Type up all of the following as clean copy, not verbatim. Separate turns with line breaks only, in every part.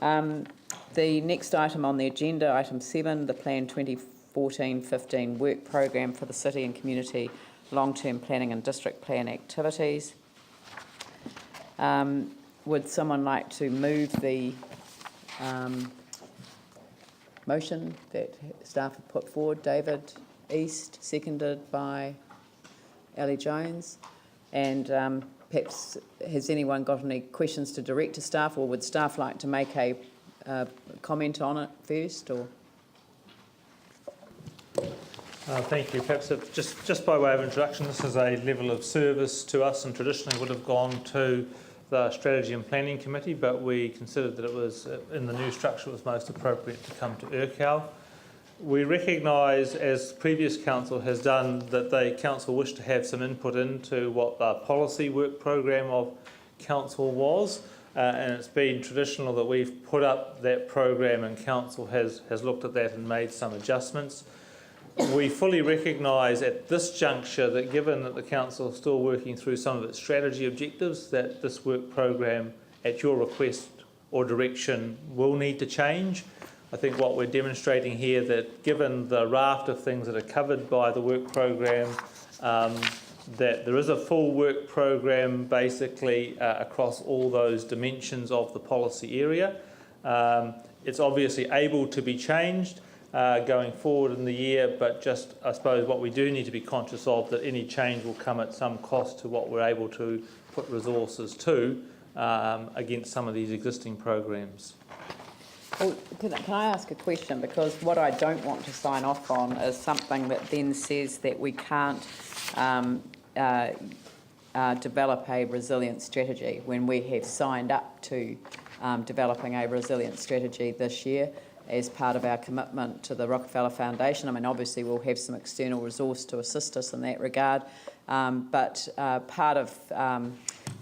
The next item on the agenda, item 7, the Plan 2014-15 work programme for the city and community long-term planning and district plan activities. Would someone like to move the motion that staff have put forward? David East, seconded by Ellie Jones. And perhaps has anyone got any questions to direct to staff, or would staff like to make a comment on it first? Or
thank you. Perhaps just by way of introduction, this is a level of service to us and traditionally would have gone to the Strategy and Planning Committee, but we considered that it was, in the new structure, it was most appropriate to come to Urquhart. We recognise, as previous council has done, that the council wished to have some input into what the policy work programme of council was, and it's been traditional that we've put up that programme and council has looked at that and made some adjustments. We fully recognise at this juncture that given that the council is still working through some of its strategy objectives, that this work programme, at your request or direction, will need to change. I think what we're demonstrating here, that given the raft of things that are covered by the work programme, that there is a full work programme basically across all those dimensions of the policy area. It's obviously able to be changed going forward in the year, but just I suppose what we do need to be conscious of, that any change will come at some cost to what we're able to put resources to against some of these existing programs.
well, can I ask a question? Because what I don't want to sign off on is something that then says that we can't develop a resilient strategy when we have signed up to developing a resilient strategy this year as part of our commitment to the Rockefeller Foundation. I mean, obviously we'll have some external resource to assist us in that regard, but part of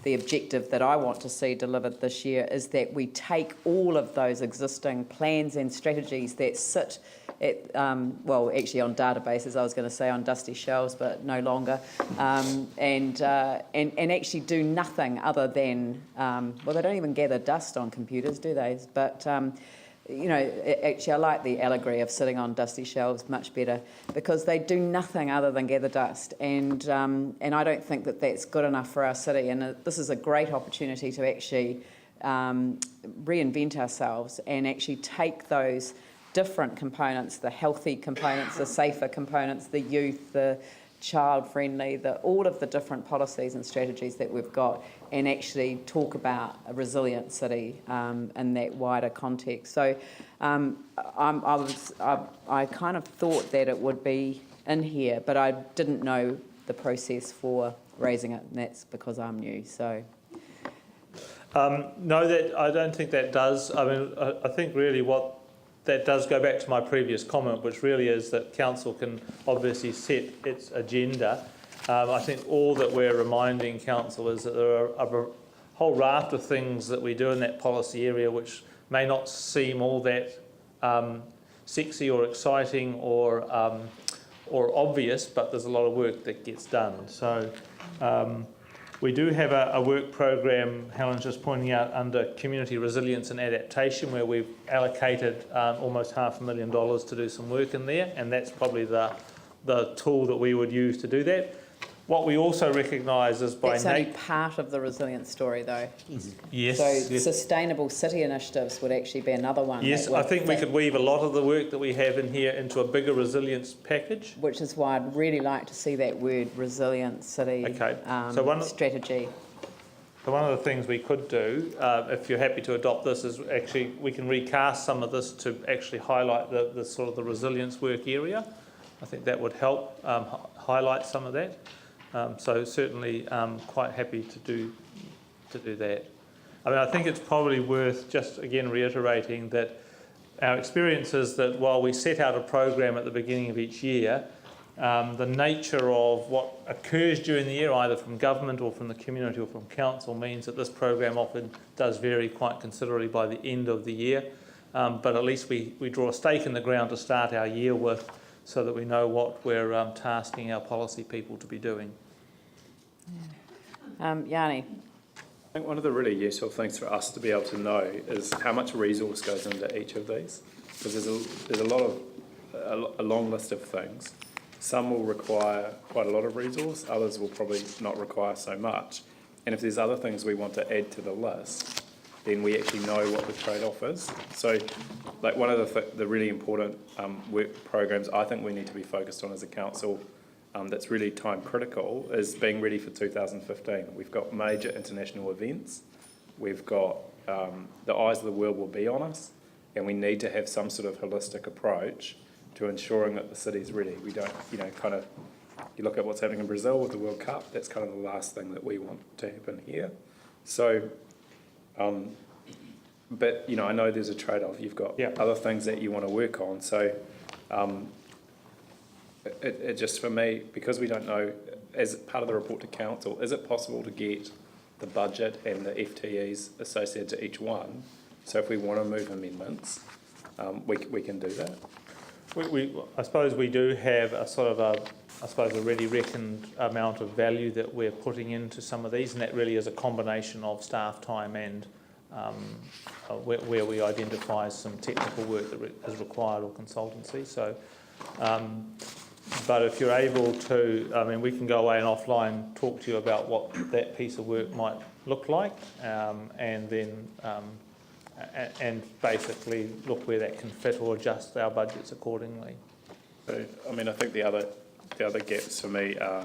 the objective that I want to see delivered this year is that we take all of those existing plans and strategies that sit at, well, actually on databases, I was going to say on dusty shelves, but no longer, and actually do nothing other than, well, they don't even gather dust on computers, do they? But you know, actually I like the allegory of sitting on dusty shelves much better, because they do nothing other than gather dust, and I don't think that that's good enough for our city, and this is a great opportunity to actually reinvent ourselves and actually take those different components, the healthy components, the safer components, the youth, the child-friendly, all of the different policies and strategies that we've got, and actually talk about a resilient city in that wider context. So I kind of thought that it would be in here, but I didn't know the process for raising it, and that's because I'm new. So
no, that I don't think that does. I mean, I think really what that does go back to my previous comment, which really is that council can obviously set its agenda. I think all that we're reminding council is that there are a whole raft of things that we do in that policy area which may not seem all that sexy or exciting or obvious, but there's a lot of work that gets done. So we do have a work programme, Helen's just pointing out, under Community Resilience and Adaptation, where we've allocated almost $500,000 to do some work in there, and that's probably the tool that we would use to do that. What we also recognise is by
that's only part of the resilience story, though.
Yes.
So
yes.
sustainable city initiatives would actually be another one.
Yes, I think we could weave a lot of the work that we have in here into a bigger resilience package.
Which is why I'd really like to see that word resilient city strategy.
So one of the things we could do, if you're happy to adopt this, is actually we can recast some of this to actually highlight the sort of the resilience work area. I think that would help highlight some of that. So certainly quite happy to do that. I mean, I think it's probably worth just again reiterating that our experience is that while we set out a program at the beginning of each year, the nature of what occurs during the year, either from government or from the community or from council, means that this program often does vary quite considerably by the end of the year. But at least we draw a stake in the ground to start our year with, so that we know what we're tasking our policy people to be doing.
Yanni.
I think one of the really useful things for us to be able to know is how much resource goes into each of these, because there's a long list of things. Some will require quite a lot of resource, others will probably not require so much. And if there's other things we want to add to the list, then we actually know what the trade-off is. So, like one of the really important work programs I think we need to be focused on as a council, that's really time critical, is being ready for 2015. We've got major international events, we've got the eyes of the world will be on us, and we need to have some sort of holistic approach to ensuring that the city's ready. We don't, you look at what's happening in Brazil with the World Cup, that's kind of the last thing that we want to happen here. So, but I know there's a trade-off. You've got other things that you want to work on. So, it just, for me, because we don't know, as part of the report to council, is it possible to get the budget and the FTEs associated to each one? So if we want to move amendments, we can do that.
I suppose we do have a sort of a ready reckoned amount of value that we're putting into some of these, and that really is a combination of staff time and where we identify some technical work that is required or consultancy. So, but if you're able to, we can go away and offline talk to you about what that piece of work might look like, and then and basically look where that can fit or adjust our budgets accordingly.
So, I think the other gaps for me are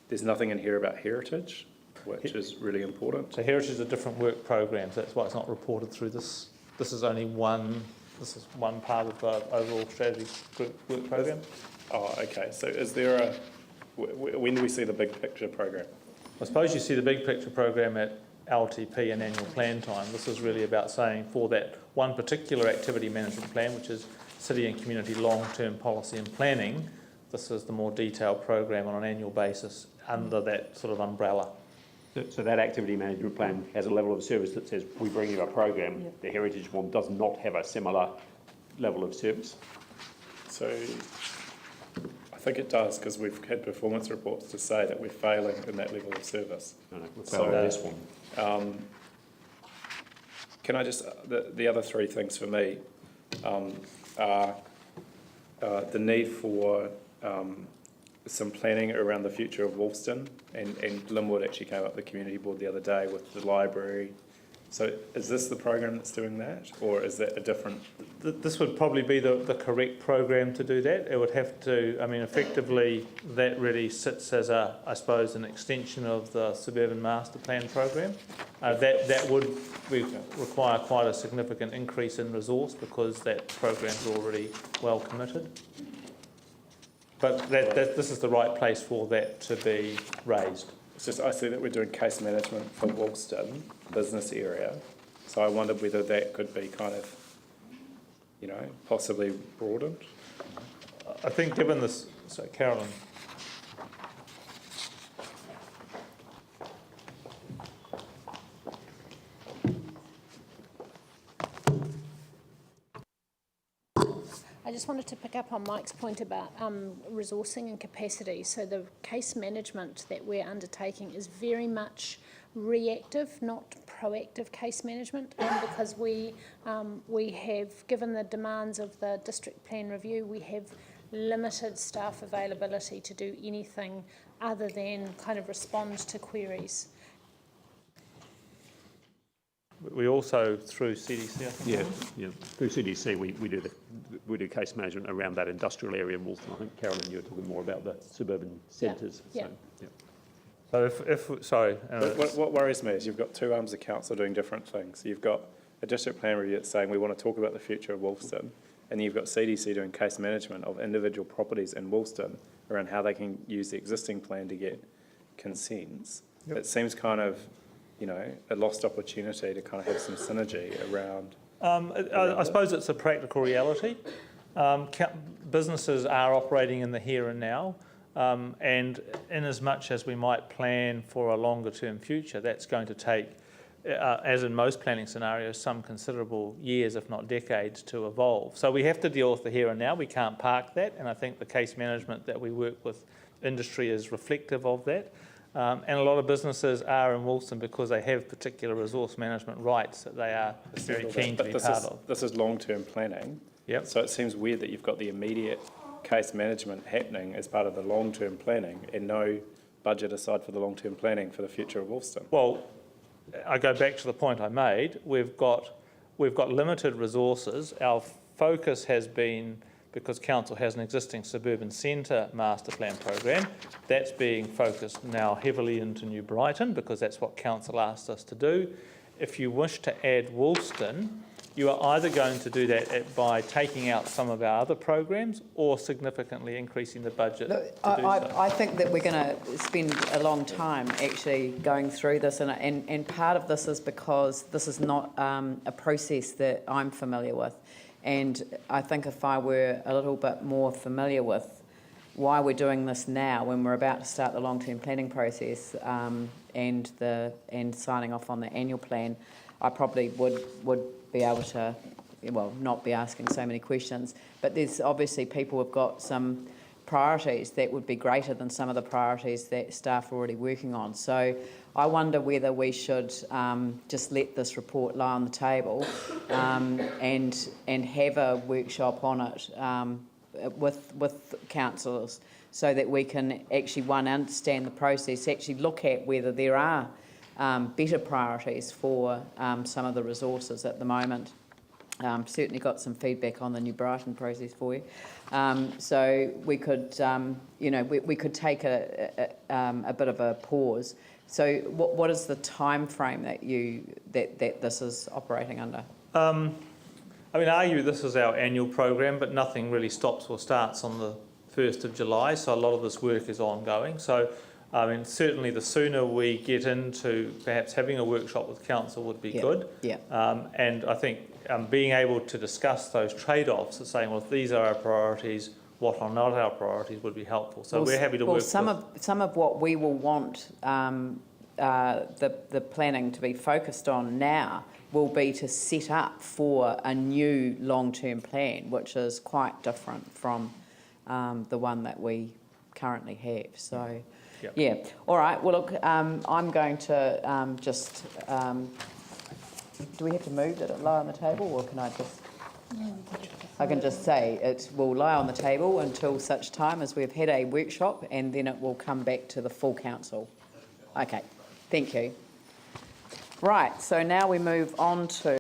there's nothing in here about heritage, which is really important.
So heritage are different work programs. That's why it's not reported through this. This is only one. This is one part of the overall strategy group work program.
Oh, okay. So is there when do we see the big picture program?
I suppose you see the big picture program at LTP and annual plan time. This is really about saying for that one particular activity management plan, which is city and community long-term policy and planning, this is the more detailed program on an annual basis under that sort of umbrella.
So that activity management plan has a level of service that says we bring you a program. The heritage one does not have a similar level of service.
So I think it does, because we've had performance reports to say that we're failing in that level of service.
No, we're failing in this one.
Can I just, the other three things for me are the need for some planning around the future of Wolfston, and Linwood actually came up the community board the other day with the library. So is this the program that's doing that, or is that a different?
This would probably be the correct program to do that. It would have to, effectively that really sits as I suppose, an extension of the suburban master plan program. That would require quite a significant increase in resource because that program's already well committed. But this is the right place for that to be raised.
It's just I see that we're doing case management for Wolfston business area, so I wondered whether that could be kind of, possibly broadened.
I think given this, so Carolyn.
I just wanted to pick up on Mike's point about resourcing and capacity. So the case management that we're undertaking is very much reactive, not proactive case management, because we have, given the demands of the district plan review, we have limited staff availability to do anything other than kind of respond to queries.
We also, through CDC, I think.
Yeah. Through CDC, we do case management around that industrial area in Wolfton. I think, Carolyn, you were talking more about the suburban centres.
Yeah.
So sorry.
What worries me is you've got two arms of council doing different things. You've got a district plan review that's saying we want to talk about the future of Wolfton, and then you've got CDC doing case management of individual properties in Wolfton around how they can use the existing plan to get consents. Yep. It seems kind of, a lost opportunity to kind of have some synergy around.
I suppose it's a practical reality. Businesses are operating in the here and now. And in as much as we might plan for a longer term future, that's going to take, as in most planning scenarios, some considerable years, if not decades, to evolve. So we have to deal with the here and now. We can't park that, and I think the case management that we work with industry is reflective of that. And a lot of businesses are in Woolston because they have particular resource management rights that they are very keen to be part of.
This is long-term planning.
Yep.
So it seems weird that you've got the immediate case management happening as part of the long-term planning and no budget aside for the long-term planning for the future of Woolston.
Well, I go back to the point I made. We've got limited resources. Our focus has been, because council has an existing suburban centre master plan program, that's being focused now heavily into New Brighton because that's what council asked us to do. If you wish to add Woolston, you are either going to do that by taking out some of our other programs or significantly increasing the budget to do so.
I think that we're going to spend a long time actually going through this, and part of this is because this is not a process that I'm familiar with. And I think if I were a little bit more familiar with why we're doing this now when we're about to start the long-term planning process and signing off on the annual plan, I probably would be able to, well, not be asking so many questions. But there's obviously people have got some priorities that would be greater than some of the priorities that staff are already working on. So I wonder whether we should just let this report lie on the table and have a workshop on it with councillors so that we can actually, one, understand the process, actually look at whether there are better priorities for some of the resources at the moment. Certainly got some feedback on the New Brighton process for you. So we could, we could take a bit of a pause. So what is the time frame that that this is operating under?
I mean, argue this is our annual program, but nothing really stops or starts on the 1st of July. So a lot of this work is ongoing. So I mean, certainly the sooner we get into perhaps having a workshop with council would be good.
Yeah.
And I think being able to discuss those trade-offs and saying, well, if these are our priorities, what are not our priorities would be helpful. So we're happy to work with...
Some of what we will want the planning to be focused on now will be to set up for a new long-term plan, which is quite different from the one that we currently have. So...
Yep.
Yeah. All right. Well, look, I'm going to just... do we have to move that it lie on the table, or can I just... I can just say it will lie on the table until such time as we've had a workshop, and then it will come back to the full council. Okay. Thank you. Right. So now we move on to...